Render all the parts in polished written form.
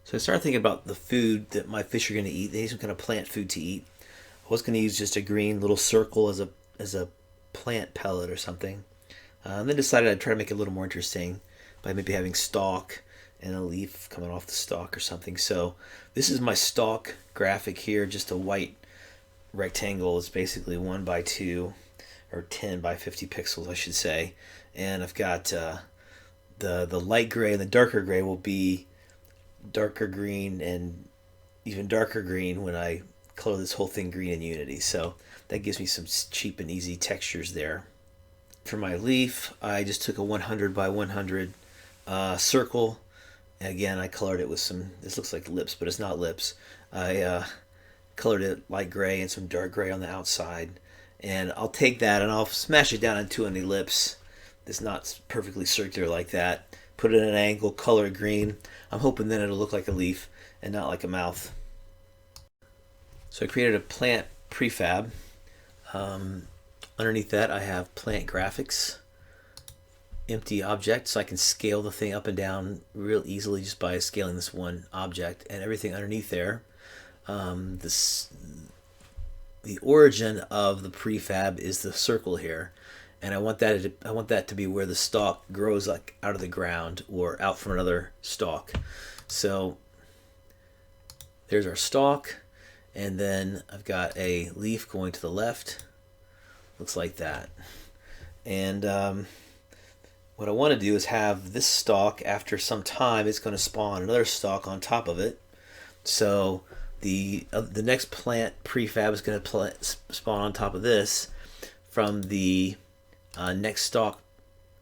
So I started thinking about the food that my fish are going to eat. They need some kind of plant food to eat. I was going to use just a green little circle as a plant pellet or something. And then decided I'd try to make it a little more interesting by maybe having stalk and a leaf coming off the stalk or something. So this is my stalk graphic here, just a white rectangle. It's basically 1 by 2 or 10 by 50 pixels, I should say. And I've got the light gray and the darker gray will be darker green and even darker green when I color this whole thing green in Unity. So that gives me some cheap and easy textures there. For my leaf, I just took a 100 by 100 circle. Again, I colored it with some, this looks like lips, but it's not lips. I colored it light gray and some dark gray on the outside. And I'll take that and I'll smash it down into an ellipse. It's not perfectly circular like that. Put it at an angle, color it green. I'm hoping then it'll look like a leaf and not like a mouth. So I created a plant prefab. Underneath that I have plant graphics, empty object, so I can scale the thing up and down real easily just by scaling this one object, and everything underneath there. The origin of the prefab is the circle here, and I want that to be where the stalk grows like out of the ground or out from another stalk. So there's our stalk, and then I've got a leaf going to the left. Looks like that. And what I want to do is have this stalk, after some time, it's going to spawn another stalk on top of it. So the next plant prefab is going to spawn on top of this from the next stalk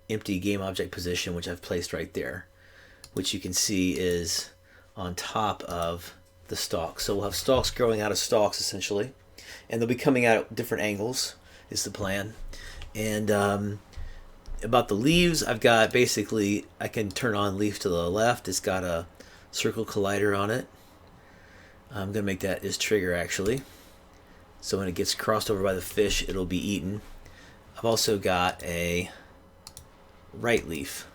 empty game object position, which I've placed right there, which you can see is on top of the stalk. So we'll have stalks growing out of stalks essentially, and they'll be coming out at different angles is the plan. And about the leaves, I've got basically, I can turn on leaf to the left. It's got a circle collider on it. I'm going to make that as trigger actually. So when it gets crossed over by the fish, it'll be eaten. I've also got a right leaf,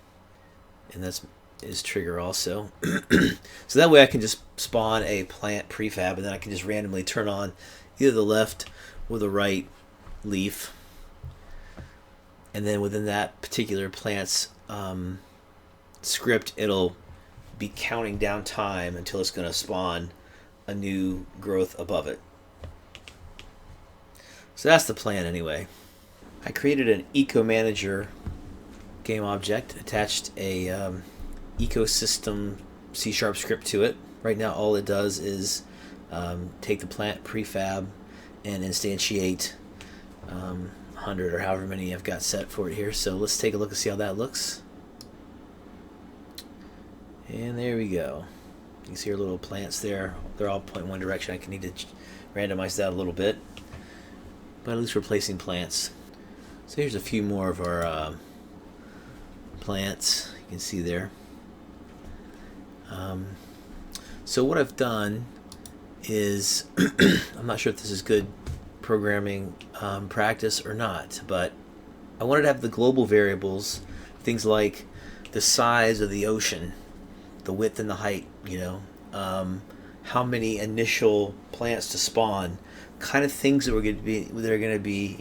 and that's is trigger also. So that way I can just spawn a plant prefab, and then I can just randomly turn on either the left or the right leaf, and then within that particular plant's script, it'll be counting down time until it's going to spawn a new growth above it. So that's the plan anyway. I created an eco manager game object, attached a ecosystem C# script to it. Right now all it does is take the plant prefab and instantiate 100 or however many I've got set for it here. So let's take a look and see how that looks. And there we go. You can see our little plants there. They're all pointing one direction. I can need to randomize that a little bit, but at least we're placing plants. So here's a few more of our plants. You can see there. So what I've done is, I'm not sure if this is good programming practice or not, but I wanted to have the global variables, things like the size of the ocean, the width and the height, how many initial plants to spawn, kind of things that are going to be,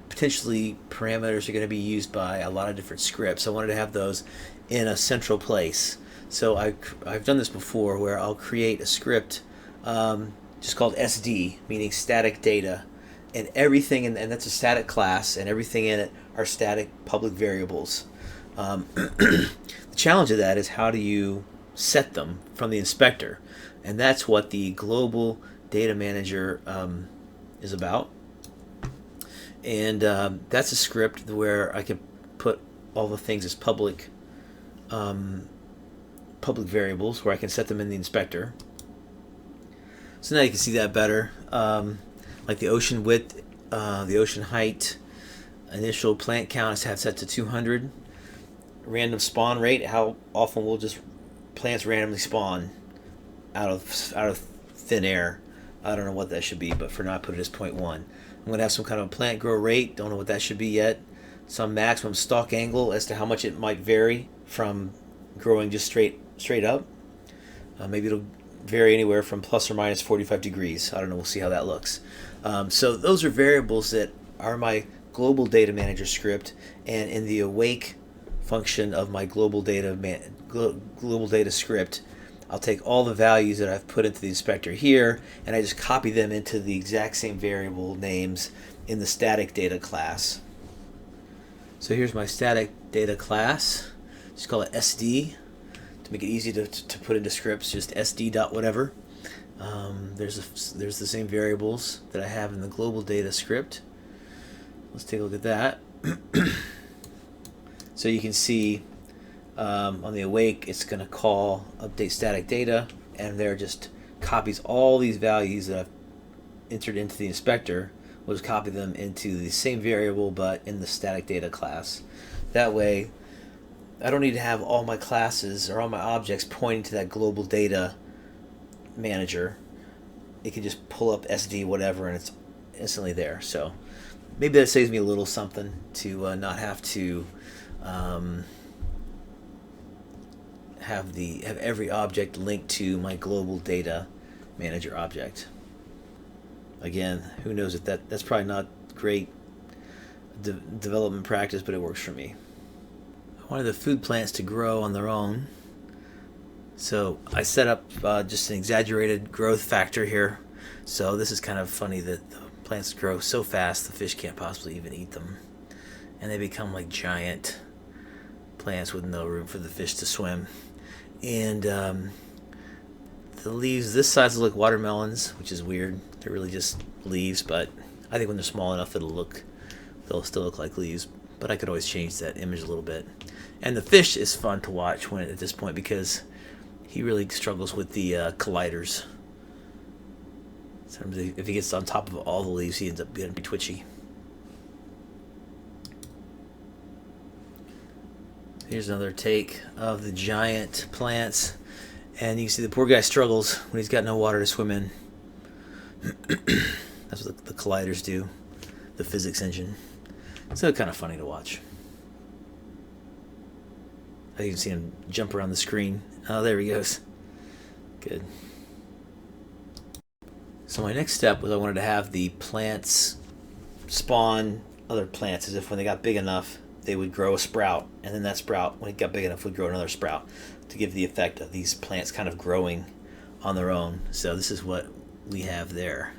potentially parameters are going to be used by a lot of different scripts. I wanted to have those in a central place. So I've done this before, where I'll create a script just called SD, meaning static data, and everything, and that's a static class, and everything in it are static public variables. The challenge of that is, how do you set them from the inspector? And that's what the global data manager is about. And that's a script where I can put all the things as public variables, where I can set them in the inspector. So now you can see that better. Like the ocean width, the ocean height, initial plant count is set to 200. Random spawn rate, how often will just plants randomly spawn out of thin air. I don't know what that should be, but for now I put it as 0.1. I'm going to have some kind of a plant grow rate, don't know what that should be yet. Some maximum stalk angle as to how much it might vary from growing just straight up. Maybe it'll vary anywhere from plus or minus 45 degrees. I don't know. We'll see how that looks. So those are variables that are my global data manager script, and in the awake function of my global data script, I'll take all the values that I've put into the inspector here, and I just copy them into the exact same variable names in the static data class. So here's my static data class. Just call it SD to make it easy to put into scripts. Just SD dot whatever. There's the same variables that I have in the global data script. Let's take a look at that. So you can see on the awake, it's going to call update static data, and there just copies all these values that I've entered into the inspector. We'll just copy them into the same variable but in the static data class. That way, I don't need to have all my classes or all my objects pointing to that global data manager. It can just pull up SD whatever and it's instantly there. So maybe that saves me a little something to not have to have every object linked to my global data manager object. Again, who knows if that's probably not great development practice, but it works for me. I wanted the food plants to grow on their own, so I set up just an exaggerated growth factor here. So this is kind of funny that the plants grow so fast the fish can't possibly even eat them, and they become like giant plants with no room for the fish to swim. And the leaves this size look like watermelons, which is weird. They're really just leaves, but I think when they're small enough they'll still look like leaves. But I could always change that image a little bit. And the fish is fun to watch at this point because he really struggles with the colliders. Sometimes if he gets on top of all the leaves, he ends up getting twitchy. Here's another take of the giant plants, and you can see the poor guy struggles when he's got no water to swim in. That's what the colliders do, the physics engine. So kind of funny to watch. I even see him jump around the screen. Oh, there he goes. Good. So my next step was I wanted to have the plants spawn other plants, as if when they got big enough, they would grow a sprout, and then that sprout, when it got big enough, would grow another sprout, to give the effect of these plants kind of growing on their own. So this is what we have there.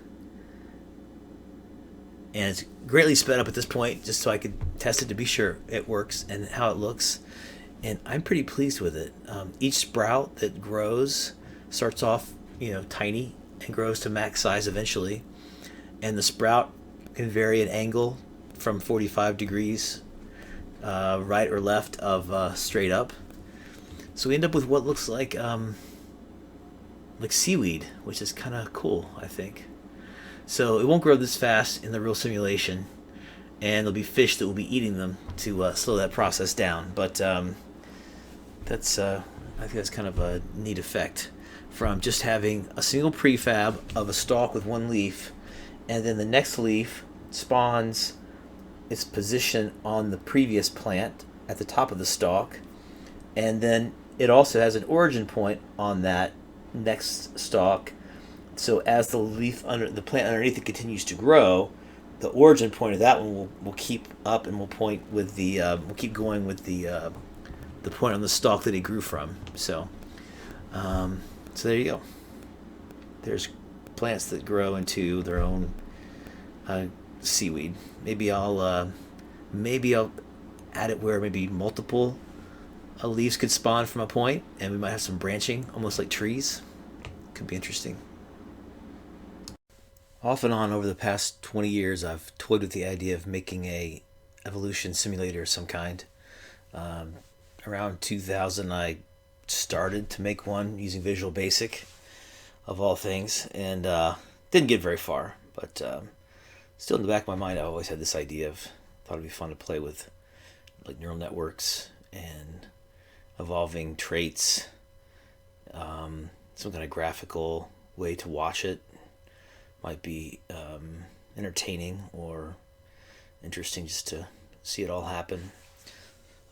And it's greatly sped up at this point, just so I could test it to be sure it works and how it looks. And I'm pretty pleased with it. Each sprout that grows starts off, tiny and grows to max size eventually. And the sprout can vary an angle from 45 degrees right or left of straight up. So we end up with what looks like seaweed, which is kind of cool, I think. So it won't grow this fast in the real simulation, and there'll be fish that will be eating them to slow that process down. But I think that's kind of a neat effect from just having a single prefab of a stalk with one leaf, and then the next leaf spawns its position on the previous plant at the top of the stalk, and then it also has an origin point on that next stalk. So as the plant underneath it continues to grow, the origin point of that one will keep up, and will point with will keep going with the point on the stalk that it grew from. So there you go. There's plants that grow into their own seaweed. Maybe I'll add it where maybe multiple leaves could spawn from a point, and we might have some branching, almost like trees. Could be interesting. Off and on over the past 20 years, I've toyed with the idea of making a evolution simulator of some kind. Around 2000, I started to make one using Visual Basic, of all things, and didn't get very far. But still, in the back of my mind, I always had this idea of, thought it'd be fun to play with like neural networks and evolving traits, some kind of graphical way to watch it. Might be entertaining or interesting just to see it all happen.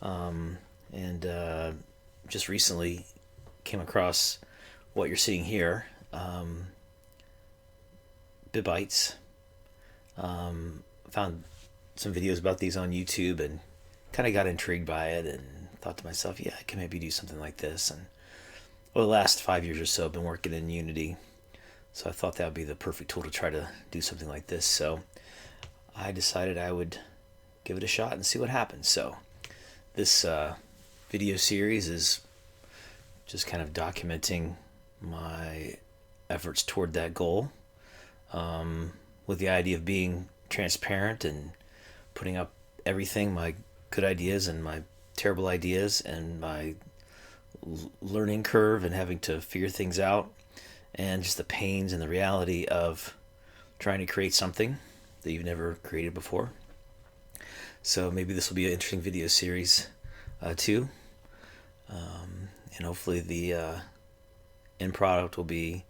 And just recently came across what you're seeing here, FishBites. Found some videos about these on YouTube and kind of got intrigued by it and thought to myself, yeah, I can maybe do something like this. And well, the last 5 years or so I've been working in Unity, so I thought that would be the perfect tool to try to do something like this. So I decided I would give it a shot and see what happens. So this video series is just kind of documenting my efforts toward that goal, with the idea of being transparent and putting up everything, my good ideas and my terrible ideas and my learning curve and having to figure things out, and just the pains and the reality of trying to create something that you've never created before. So maybe this will be an interesting video series too, and hopefully the end product will be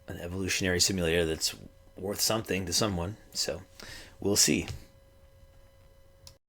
an evolutionary simulator that's worth something to someone. So we'll see.